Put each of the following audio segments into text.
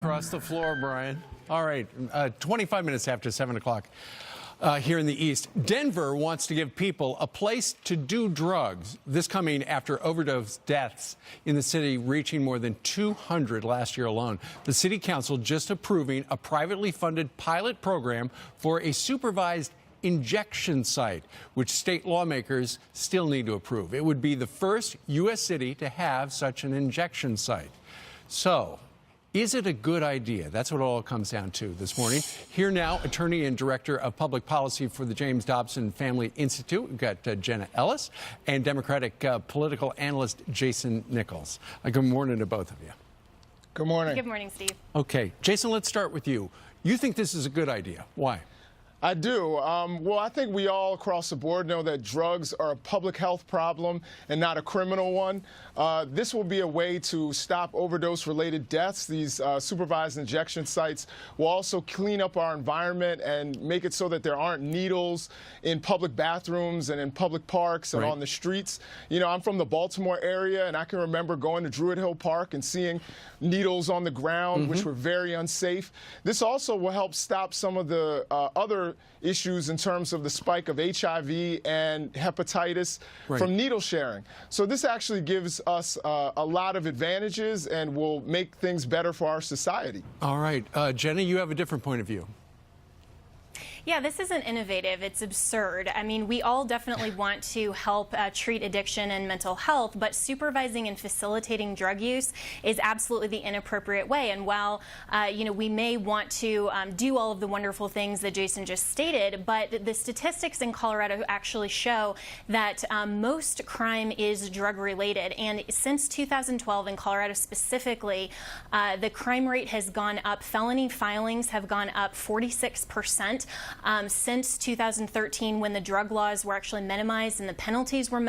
across the floor, Brian. All right, 25 minutes after 7 o'clock here in the East. Denver wants to give people a place to do drugs. This coming after overdose deaths in the city reaching more than 200 last year alone. The city council just approving a privately funded pilot program for a supervised injection site, which state lawmakers still need to approve. It would be the first U.S. city to have such an injection site. So, is it a good idea? That's what it all comes down to this morning. Here now, attorney and director of public policy for the James Dobson Family Institute. We've got Jenna Ellis and Democratic political analyst Jason Nichols. Good morning to both of you. Good morning. Good morning, Steve. Okay, Jason, let's start with you. You think this is a good idea. Why? I do. Well, I think we all across the board know that drugs are a public health problem and not a criminal one. This will be a way to stop overdose-related deaths. These supervised injection sites will also clean up our environment and make it so that there aren't needles in public bathrooms and in public parks and on the streets. You know, I'm from the Baltimore area, and I can remember going to Druid Hill Park and seeing needles on the ground, which were very unsafe. This also will help stop some of the other issues in terms of the spike of HIV and hepatitis from needle sharing. So this actually gives us a lot of advantages and will make things better for our society. All right. Jenna, you have a different point of view. Yeah, this isn't innovative. It's absurd. I mean, we all definitely want to help treat addiction and mental health, but supervising and facilitating drug use is absolutely the inappropriate way. And while, you know, we may want to do all of the wonderful things that Jason just stated, but the statistics in Colorado actually show that most crime is drug-related. And since 2012 in Colorado specifically, the crime rate has gone up. Felony filings have gone up 46%. Since 2013, when the drug laws were actually minimized and the penalties were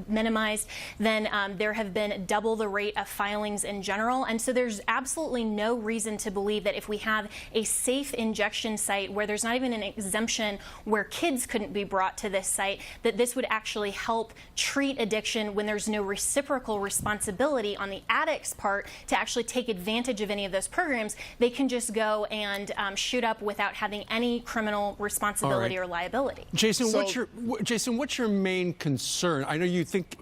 minimized, then there have been double the rate of filings in general. And so there's absolutely no reason to believe that if we have a safe injection site where there's not even an exemption where kids couldn't be brought to this site, that this would actually help treat addiction when there's no reciprocal responsibility on the addict's part to actually take advantage of any of those programs. They can just go and shoot up without having any criminal responsibility or liability. Jason, what's your main concern? I know you think,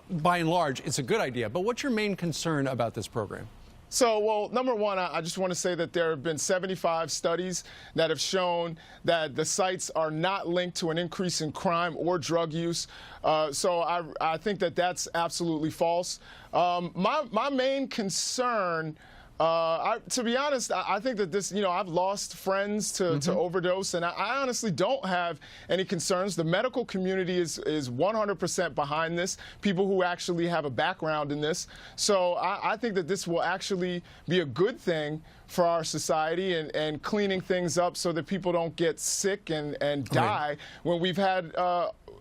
by and large, it's a good idea, but what's your main concern about this program? So, well, number one, I just want to say that there have been 75 studies that have shown that the sites are not linked to an increase in crime or drug use. So I think that that's absolutely false. My main concern, to be honest, I think that this, you know, I've lost friends to overdose, and I honestly don't have any concerns. The medical community is 100% behind this, people who actually have a background in this. So I think that this will actually be a good thing for our society and cleaning things up so that people don't get sick and die when we've had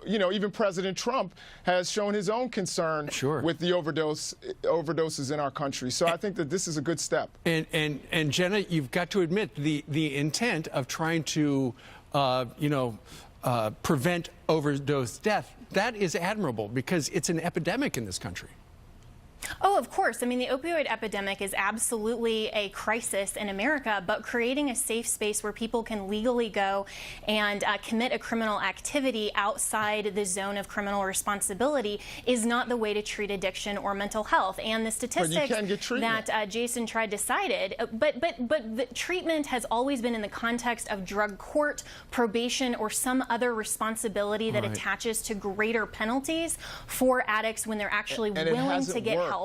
you know, even President Trump has shown his own concern with the overdoses in our country. So I think that this is a good step. And Jenna, you've got to admit the intent of trying to, you know, prevent overdose death, that is admirable because it's an epidemic in this country. Oh, of course. I mean, the opioid epidemic is absolutely a crisis in America, but creating a safe space where people can legally go and commit a criminal activity outside the zone of criminal responsibility is not the way to treat addiction or mental health. And the statistics that Jason tried to cite, but the treatment has always been in the context of drug court, probation, or some other responsibility that attaches to greater penalties for addicts when they're actually willing to get help.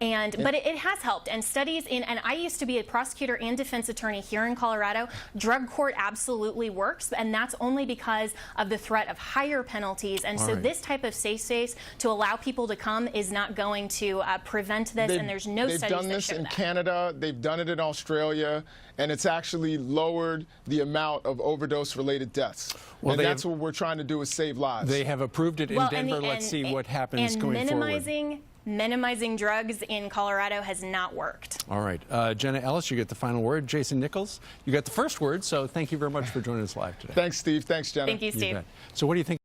But it has helped, and studies and I used to be a prosecutor and defense attorney here in Colorado. Drug court absolutely works, and that's only because of the threat of higher penalties. And so this type of safe space to allow people to come is not going to prevent this, and there's no studies that show that. They've done this in Canada, they've done it in Australia, and it's actually lowered the amount of overdose-related deaths. Well, and that's what we're trying to do is save lives. They have approved it in Denver. Let's see what happens going forward. Minimizing drugs in Colorado has not worked. All right. Jenna Ellis, you get the final word. Jason Nichols, you got the first word. So thank you very much for joining us live today. Thanks, Steve. Thanks, Jenna. Thank you, Steve. So what do you think?